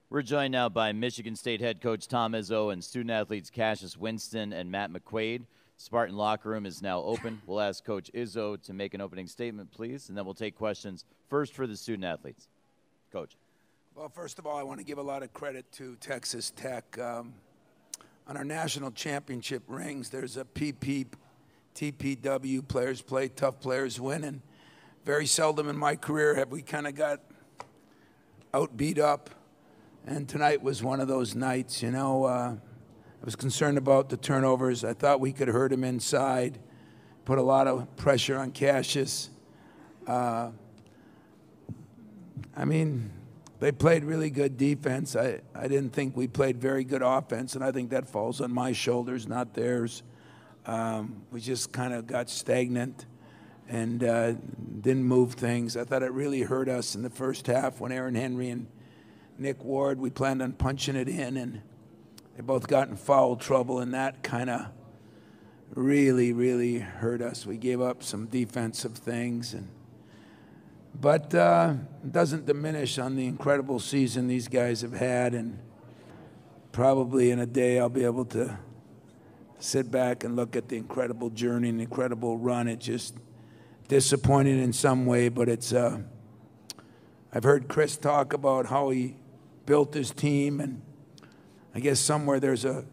We're joined now by Michigan State head coach Tom Izzo and student athletes Cassius Winston and Matt McQuaid. Spartan locker room is now open. We'll ask Coach Izzo to make an opening statement, please, and then we'll take questions first for the student athletes. Coach. Well, first of all, I want to give a lot of credit to Texas Tech. On our national championship rings, there's a TPW, players play, tough players win, and very seldom in my career have we kind of got outbeat up. And tonight was one of those nights, you know. I was concerned about the turnovers. I thought we could hurt him inside, put a lot of pressure on Cassius. I mean, they played really good defense. I didn't think we played very good offense, and I think that falls on my shoulders, not theirs. We just kind of got stagnant and didn't move things. I thought it really hurt us in the first half when Aaron Henry and Nick Ward, we planned on punching it in, and they both got in foul trouble, and that kind of really, really hurt us. We gave up some defensive things, but it doesn't diminish on the incredible season these guys have had, and probably in a day I'll be able to sit back and look at the incredible journey and the incredible run. It's just disappointing in some way, but it's I've heard Chris talk about how he built his team, and I guess somewhere there's a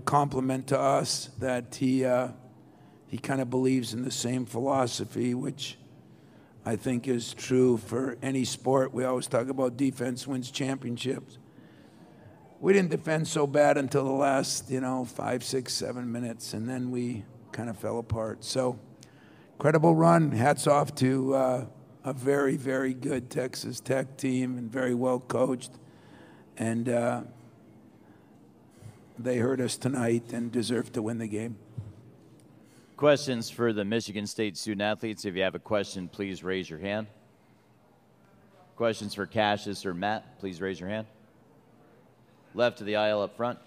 compliment to us that he kind of believes in the same philosophy, which I think is true for any sport. We always talk about defense wins championships. We didn't defend so bad until the last, 5, 6, 7 minutes, and then we kind of fell apart. So, incredible run. Hats off to a very, very good Texas Tech team and very well coached. And they hurt us tonight and deserve to win the game. Questions for the Michigan State student athletes. If you have a question, please raise your hand. Questions for Cassius or Matt, please raise your hand. Left of the aisle up front.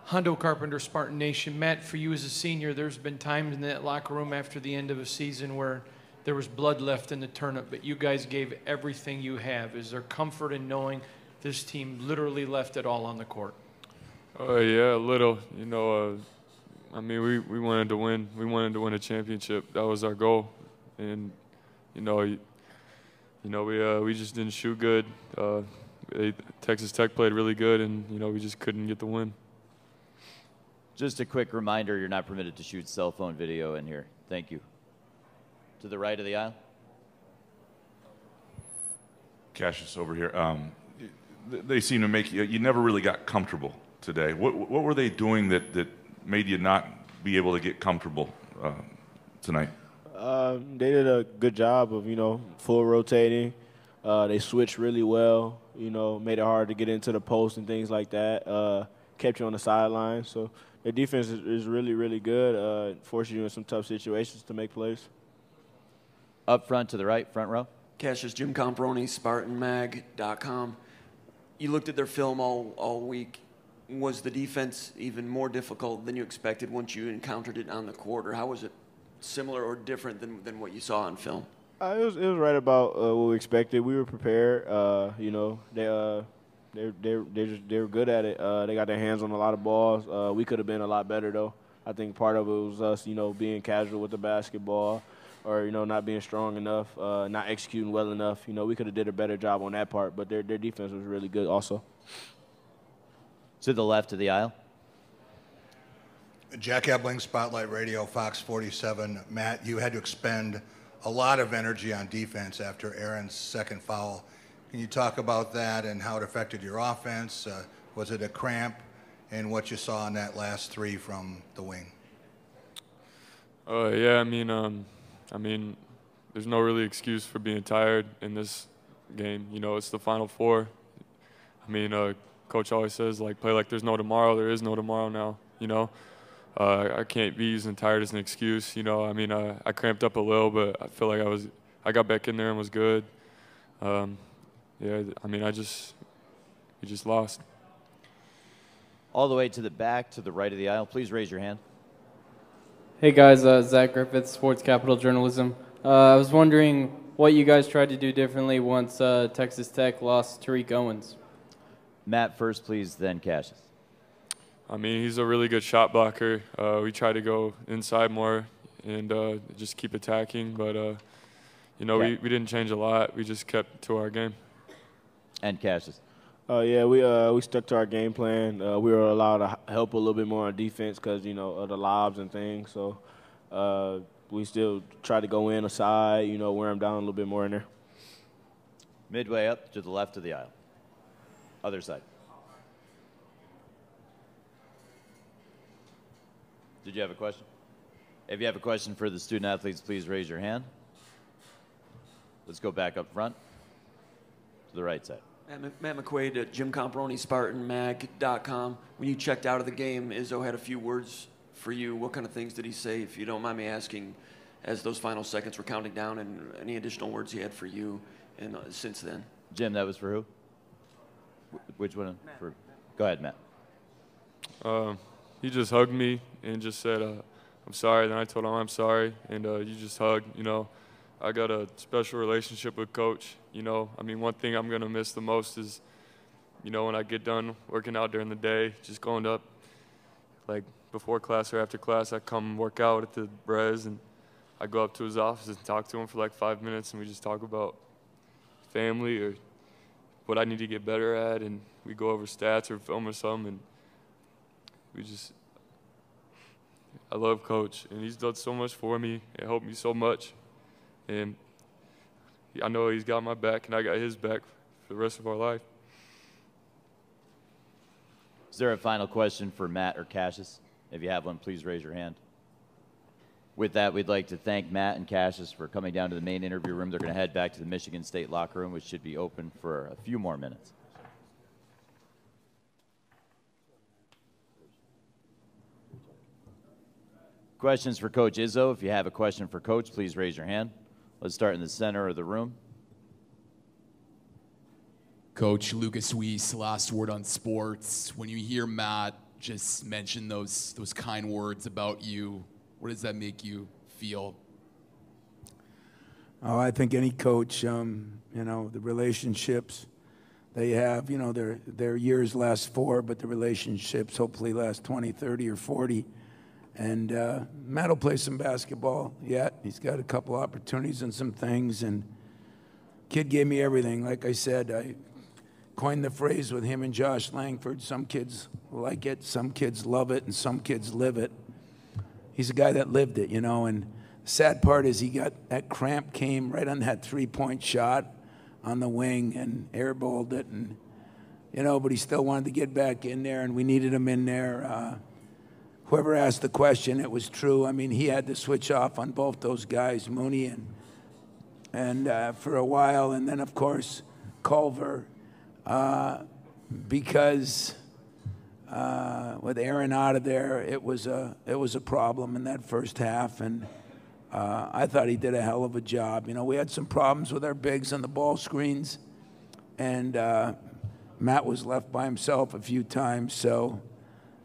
Hondo Carpenter, Spartan Nation. Matt, for you as a senior, there's been times in that locker room after the end of a season where there was blood left in the turnip, but you guys gave everything you have. Is there comfort in knowing this team literally left it all on the court? Yeah, a little. I mean, we wanted to win. We wanted to win a championship. That was our goal, and we just didn't shoot good. Texas Tech played really good, and we just couldn't get the win. Just a quick reminder: you're not permitted to shoot cell phone video in here. Thank you. To the right of the aisle. Cassius over here. They seem to make you never really got comfortable today. What were they doing that made you not be able to get comfortable tonight? They did a good job of, full rotating. They switched really well, made it hard to get into the post and things like that. Kept you on the sideline. So their defense is really, really good, forcing you in some tough situations to make plays. Up front to the right, front row. Cassius, Jim Comparoni, SpartanMag.com. You looked at their film all week. Was the defense even more difficult than you expected once you encountered it on the court, or how was it similar or different than what you saw on film? It was right about what we expected. We were prepared. They were good at it. They got their hands on a lot of balls. We could have been a lot better though. I think part of it was us, being casual with the basketball, or not being strong enough, not executing well enough. We could have did a better job on that part, but their defense was really good also. To the left of the aisle. Jack Ebling, Spotlight Radio, Fox 47. Matt, you had to expend a lot of energy on defense after Aaron's second foul. Can you talk about that and how it affected your offense? Was it a cramp? And what you saw in that last three from the wing? Yeah, I mean, there's no really excuse for being tired in this game. It's the Final Four. Coach always says, play like there's no tomorrow. There is no tomorrow now, I can't be using tired as an excuse, I cramped up a little, but I feel like I got back in there and was good. We just lost. All the way to the back, to the right of the aisle. Please raise your hand. Hey guys, Zach Griffith, Sports Capital Journalism. I was wondering, what you guys tried to do differently once Texas Tech lost Tariq Owens. Matt first, please, then Cassius. I mean, he's a really good shot blocker. We try to go inside more and just keep attacking. But, you know, we didn't change a lot. We just kept to our game. And Cassius. Yeah, we stuck to our game plan. We were allowed to help a little bit more on defense because, you know, of the lobs and things. So we still try to go in aside, you know, wear them down a little bit more in there. Midway up to the left of the aisle. Other side. Did you have a question? If you have a question for the student athletes, please raise your hand. Let's go back up front to the right side. Matt McQuaid at JimComparoni.SpartanMag.com. When you checked out of the game, Izzo had a few words for you. What kind of things did he say, if you don't mind me asking, as those final seconds were counting down, and any additional words he had for you and since then? Jim, that was for who? Which one? Go ahead, Matt. He just hugged me and just said, I'm sorry. Then I told him I'm sorry. And you just hugged. You know, I got a special relationship with Coach. You know, I mean, one thing I'm going to miss the most is, you know, when I get done working out during the day, just going up, like, before class or after class, I come work out at the Res, and I go up to his office and talk to him for like 5 minutes, and we just talk about family or what I need to get better at, and we go over stats or film or something, and I love Coach, and he's done so much for me. It helped me so much, and I know he's got my back, and I got his back for the rest of our life. Is there a final question for Matt or Cassius? If you have one, please raise your hand. With that, we'd like to thank Matt and Cassius for coming down to the main interview room. They're going to head back to the Michigan State locker room, which should be open for a few more minutes. Questions for Coach Izzo. If you have a question for Coach, please raise your hand. Let's start in the center of the room. Coach Lucas Weiss, last word on sports. When you hear Matt just mention those kind words about you, what does that make you feel? Oh, I think any coach, you know, the relationships they have, you know, their years last 4, but the relationships hopefully last 20, 30, or 40. And Matt will play some basketball yet. He's got a couple opportunities and some things. And kid gave me everything. Like I said, I coined the phrase with him and Josh Langford. Some kids like it, some kids love it, and some kids live it. He's a guy that lived it, you know. And the sad part is he got that cramp came right on that three-point shot on the wing and airballed it. And, you know, but he still wanted to get back in there, and we needed him in there. Whoever asked the question, it was true. I mean, he had to switch off on both those guys, Mooney and for a while, and then of course Culver, because with Aaron out of there, it was a problem in that first half, and I thought he did a hell of a job. You know, we had some problems with our bigs on the ball screens, and Matt was left by himself a few times, so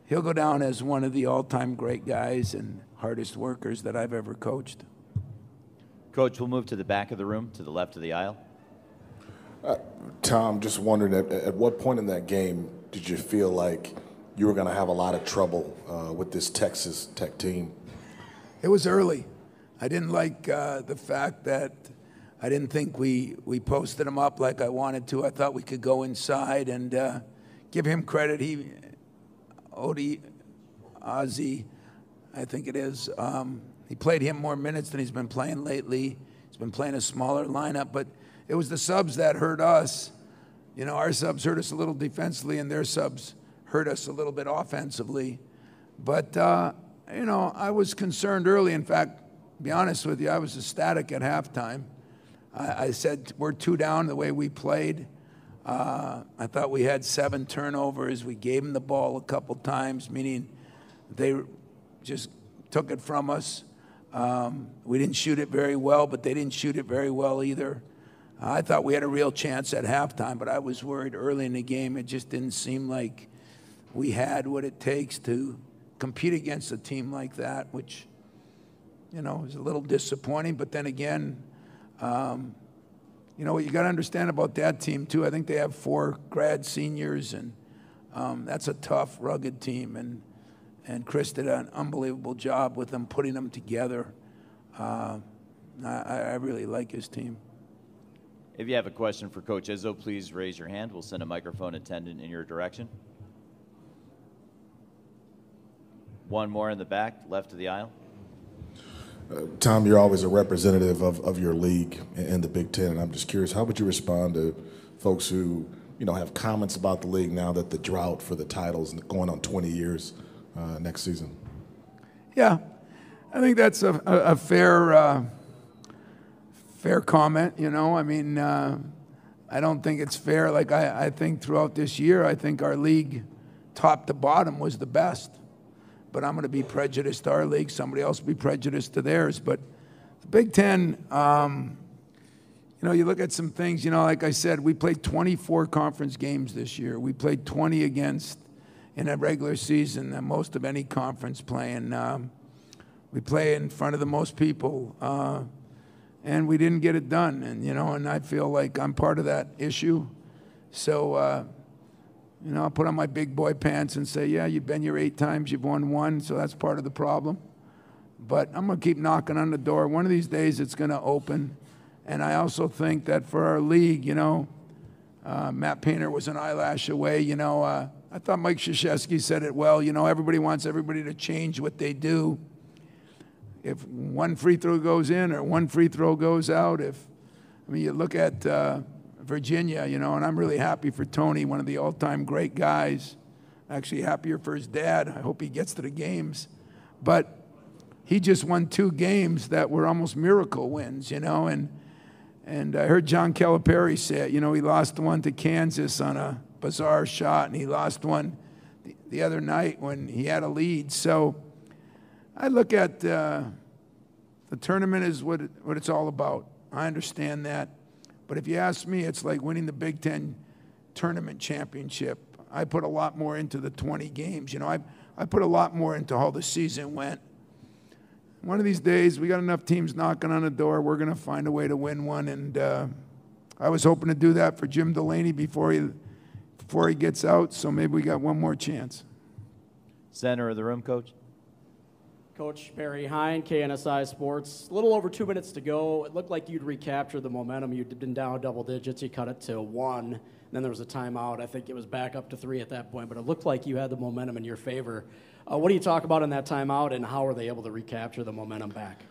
he'll go down as one of the all-time great guys and hardest workers that I've ever coached. Coach, we'll move to the back of the room, to the left of the aisle. Tom, just wondering, at what point in that game did you feel like you were going to have a lot of trouble with this Texas Tech team? It was early. I didn't like the fact that I didn't think we posted him up like I wanted to. I thought we could go inside and give him credit. Ozzy, I think it is. He played him more minutes than he's been playing lately. He's been playing a smaller lineup, but it was the subs that hurt us. You know, our subs hurt us a little defensively, and their subs hurt us a little bit offensively. But, you know, I was concerned early. In fact, to be honest with you, I was ecstatic at halftime. I said, we're 2 down the way we played. I thought we had 7 turnovers. We gave them the ball a couple times, meaning they just took it from us. We didn't shoot it very well, but they didn't shoot it very well either. I thought we had a real chance at halftime, but I was worried early in the game. It just didn't seem like we had what it takes to compete against a team like that, which, you know, is a little disappointing. But then again, you know, what you got to understand about that team, too, I think they have 4 grad seniors, and that's a tough, rugged team. And Chris did an unbelievable job with them, putting them together. I really like his team. If you have a question for Coach Izzo, please raise your hand. We'll send a microphone attendant in your direction. One more in the back, left of the aisle. Tom, you're always a representative of your league in the Big Ten, and I'm just curious, how would you respond to folks who, you know, have comments about the league now that the drought for the titles going on 20 years next season? Yeah, I think that's a fair comment, you know. I mean, I don't think it's fair. Like, I think throughout this year, I think our league, top to bottom, was the best. But I'm going to be prejudiced to our league. Somebody else will be prejudiced to theirs. But the Big Ten, you know, you look at some things, you know, like I said, we played 24 conference games this year. We played 20 against in a regular season than most of any conference playing. We play in front of the most people, and we didn't get it done. And, you know, and I feel like I'm part of that issue. So, you know, I'll put on my big boy pants and say, yeah, you've been here 8 times, you've won 1, so that's part of the problem. But I'm going to keep knocking on the door. One of these days it's going to open. And I also think that for our league, you know, Matt Painter was an eyelash away. You know, I thought Mike Krzyzewski said it well. You know, everybody wants everybody to change what they do. If one free throw goes in or one free throw goes out, I mean, you look at Virginia, you know, and I'm really happy for Tony, one of the all-time great guys. Actually happier for his dad. I hope he gets to the games. But he just won 2 games that were almost miracle wins, you know, and I heard John Calipari say it. You know, he lost one to Kansas on a bizarre shot, and he lost one the other night when he had a lead. So I look at the tournament is what it's all about. I understand that. But if you ask me, it's like winning the Big Ten tournament championship. I put a lot more into the 20 games. You know, I put a lot more into how the season went. One of these days, we got enough teams knocking on the door. We're going to find a way to win one. And I was hoping to do that for Jim Delaney before he gets out. So maybe we got one more chance. Center of the room, Coach. Coach Barry Hine, KNSI Sports. A little over 2 minutes to go. It looked like you'd recapture the momentum. You'd been down double digits. You cut it to 1. And then there was a timeout. I think it was back up to 3 at that point. But it looked like you had the momentum in your favor. What do you talk about in that timeout, and how are they able to recapture the momentum back?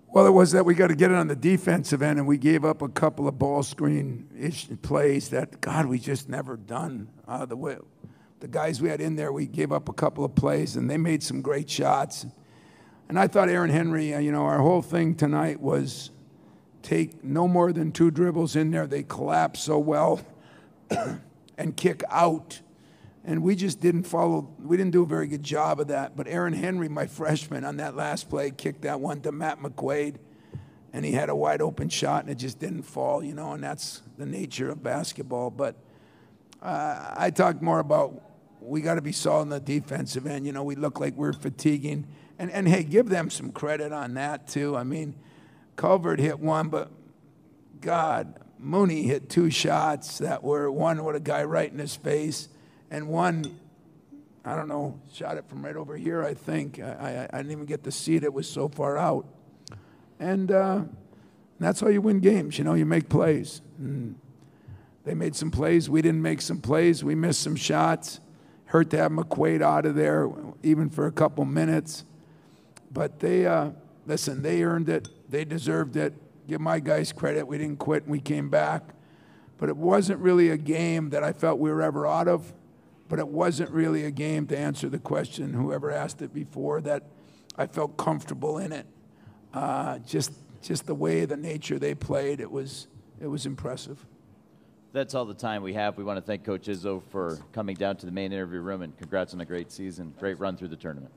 Well, it was that we got to get it on the defensive end, and we gave up a couple of ball screen-ish plays that, God, we just never done. The guys we had in there, we gave up a couple of plays, and they made some great shots. And I thought Aaron Henry, you know, our whole thing tonight was take no more than 2 dribbles in there. They collapse so well and kick out. And we just didn't we didn't do a very good job of that. But Aaron Henry, my freshman, on that last play, kicked that one to Matt McQuaid. And he had a wide open shot, and it just didn't fall, you know, and that's the nature of basketball. But I talk more about we got to be solid on the defensive end. You know, we look like we're fatiguing. And hey, give them some credit on that, too. I mean, Culver hit 1, but, God, Mooney hit 2 shots that were one with a guy right in his face, and one, I don't know, shot it from right over here, I think. I didn't even get to see it. It was so far out. And that's how you win games. You know, you make plays. And they made some plays. We didn't make some plays. We missed some shots. Hurt to have McQuaid out of there, even for a couple minutes. But they, listen, they earned it. They deserved it. Give my guys credit. We didn't quit, and we came back. But it wasn't really a game that I felt we were ever out of. But it wasn't really a game, to answer the question, whoever asked it before, that I felt comfortable in it. Just the way, the nature they played, it was impressive. That's all the time we have. We want to thank Coach Izzo for coming down to the main interview room, and congrats on a great season. Great run through the tournament.